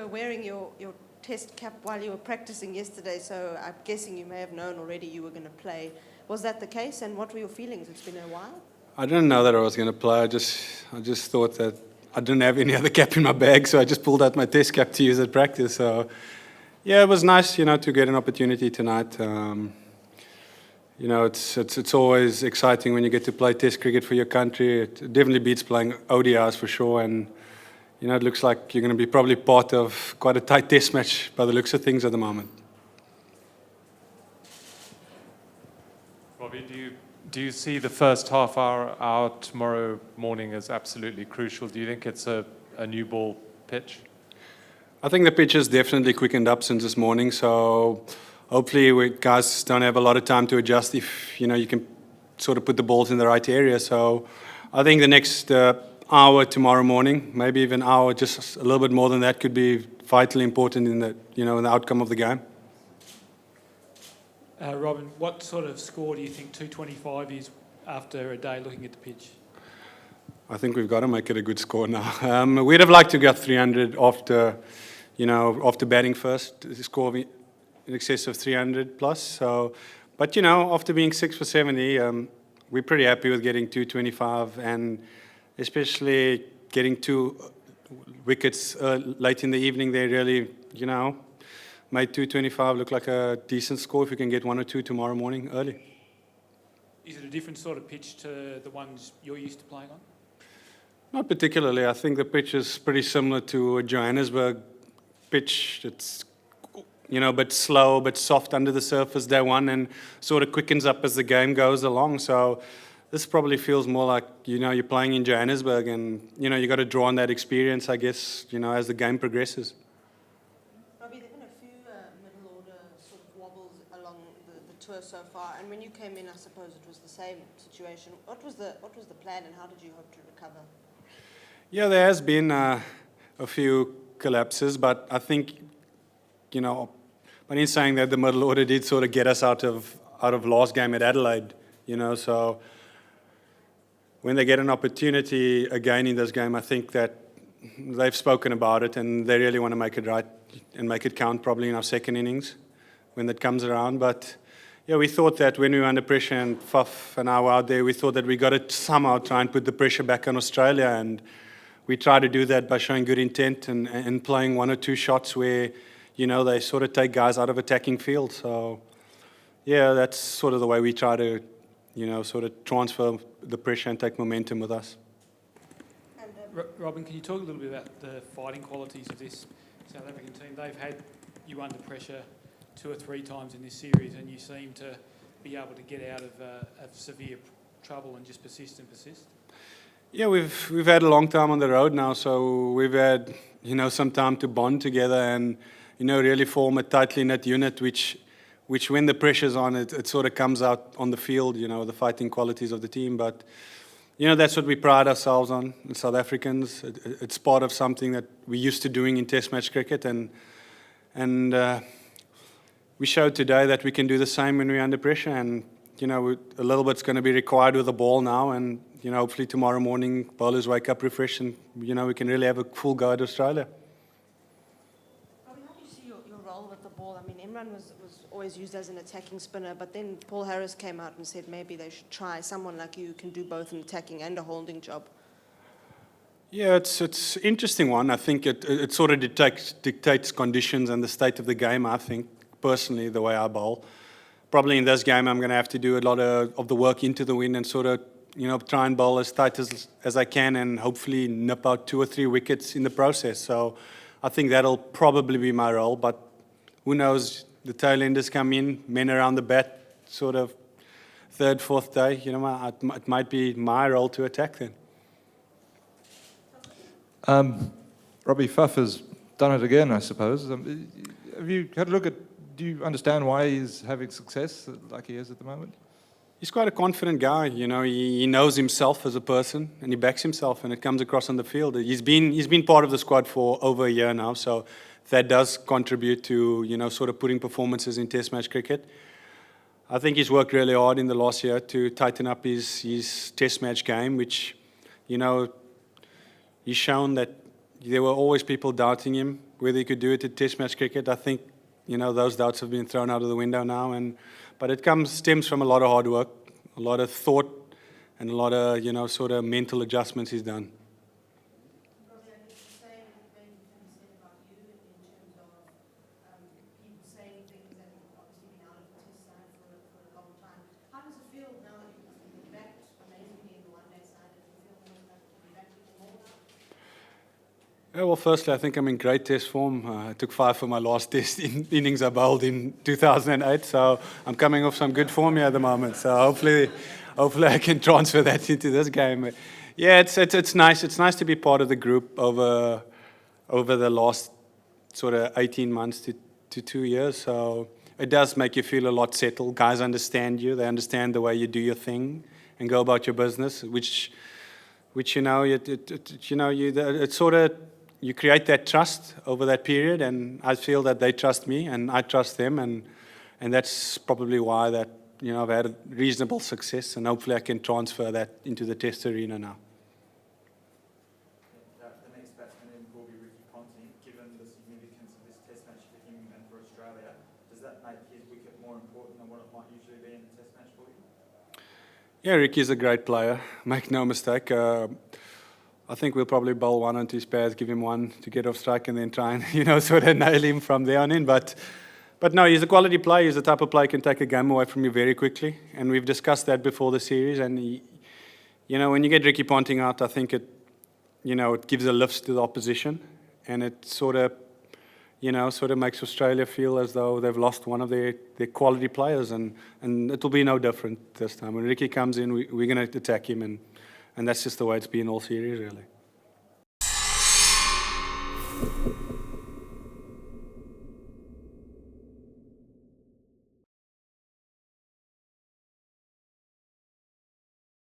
were wearing your test cap while you were practicing yesterday, so I'm guessing you may have known already you were going to play. Was that the case, and what were your feelings? It's been a while. I didn't know that I was going to play. I just thought that I didn't have any other cap in my bag, so I just pulled out my test cap to use at practice. So, yeah, it was nice, to get an opportunity tonight. It's always exciting when you get to play test cricket for your country. It definitely beats playing ODIs for sure, and it looks like you're going to be probably part of quite a tight test match by the looks of things at the moment. Robbie, do you see the first half hour out tomorrow morning as absolutely crucial? Do you think it's a new ball pitch? I think the pitch has definitely quickened up since this morning, so hopefully guys don't have a lot of time to adjust if you can sort of put the balls in the right area. So I think the next hour tomorrow morning, maybe even an hour, just a little bit more than that, could be vitally important in the in the outcome of the game. Robin, what sort of score do you think 225 is after a day looking at the pitch? I think we've got to make it a good score now. We'd have liked to get 300 after batting first, to score in excess of 300 plus. So, but after being 6 for 70, we're pretty happy with getting 225, and especially getting 2 wickets late in the evening. They really, made 225 look like a decent score if we can get 1 or 2 tomorrow morning early. Is it a different sort of pitch to the ones you're used to playing on? Not particularly. I think the pitch is pretty similar to a Johannesburg pitch. It's a bit slow, a bit soft under the surface day one, and sort of quickens up as the game goes along. So this probably feels more like you're playing in Johannesburg, and you got to draw on that experience, I guess, as the game progresses. Robbie, there've been a few middle order sort of wobbles along the tour so far, and when you came in, I suppose it was the same situation. What was the plan, and how did you hope to recover? Yeah, there has been a few collapses, but I think, but in saying that, the middle order did sort of get us out of last game at Adelaide, so when they get an opportunity again in this game, I think that they've spoken about it and they really want to make it right and make it count probably in our second innings when that comes around. But yeah, we thought that when we were under pressure and Faf and I were out there, we thought that we got to somehow try and put the pressure back on Australia, and we try to do that by showing good intent and playing 1 or 2 shots where, they sort of take guys out of attacking field. So, yeah, that's sort of the way we try to, sort of transfer the pressure and take momentum with us. Robin, can you talk a little bit about the fighting qualities of this South African team? They've had you under pressure 2 or 3 times in this series, and you seem to be able to get out of severe trouble and just persist and persist. Yeah, we've had a long time on the road now, so we've had some time to bond together and really form a tightly knit unit, which when the pressure's on, it sort of comes out on the field, the fighting qualities of the team. But that's what we pride ourselves on, in South Africans. It's part of something that we're used to doing in Test match cricket, and we showed today that we can do the same when we're under pressure. And a little bit's going to be required with the ball now, and hopefully tomorrow morning bowlers wake up refreshed, and we can really have a full go at Australia. Robbie, how do you see your role with the ball? I mean, Imran was always used as an attacking spinner, but then Paul Harris came out and said maybe they should try someone like you who can do both an attacking and a holding job. Yeah, it's an interesting one. I think it sort of dictates conditions and the state of the game, I think, personally, the way I bowl. Probably in this game, I'm going to have to do a lot of the work into the wind and sort of, try and bowl as tight as I can and hopefully nip out 2 or 3 wickets in the process. So I think that'll probably be my role, but who knows, the tail enders come in, men around the bat, sort of 3rd, 4th day, it might be my role to attack then. Robbie, Faf has done it again, I suppose. Have you had a look at, do you understand why he's having success like he is at the moment? He's quite a confident guy, he knows himself as a person and he backs himself, and it comes across on the field. He's been part of the squad for over a year now, so that does contribute to, sort of putting performances in Test match cricket. I think he's worked really hard in the last year to tighten up his Test match game, which, he's shown that there were always people doubting him whether he could do it at Test match cricket. I think, those doubts have been thrown out of the window now. But it stems from a lot of hard work, a lot of thought, and a lot of, sort of mental adjustments he's done. Probably I guess the same maybe can be said about you in terms of people saying things that you've obviously been out of the Test side for a long time. How does it feel now that you've backed amazingly in the one-day side? Does it feel almost like you're back to the more now? Yeah, well, firstly, I think I'm in great Test form. I took 5 for my last Test innings I bowled in 2008, so I'm coming off some good form here at the moment. So hopefully I can transfer that into this game. Yeah, it's nice. It's nice to be part of the group over the last sort of 18 months to 2 years. So it does make you feel a lot settled. Guys understand you. They understand the way you do your thing and go about your business, which it's sort of, you create that trust over that period, and I feel that they trust me and I trust them, and that's probably why that I've had a reasonable success, and hopefully I can transfer that into the Test arena now. The next batsman in will be Ricky Ponting. Given the significance of this Test match for him and for Australia, does that make his wicket more important than what it might usually be in a Test match for you? Yeah, Ricky's a great player. Make no mistake. I think we'll probably bowl one onto his pads, give him one to get off strike, and then try and sort of nail him from there on in. But no, he's a quality player. He's the type of player who can take a game away from you very quickly. And we've discussed that before the series. And when you get Ricky Ponting out, I think it gives a lift to the opposition, and it sort of makes Australia feel as though they've lost one of their quality players, and it'll be no different this time. When Ricky comes in, we're going to attack him, and that's just the way it's been all series, really.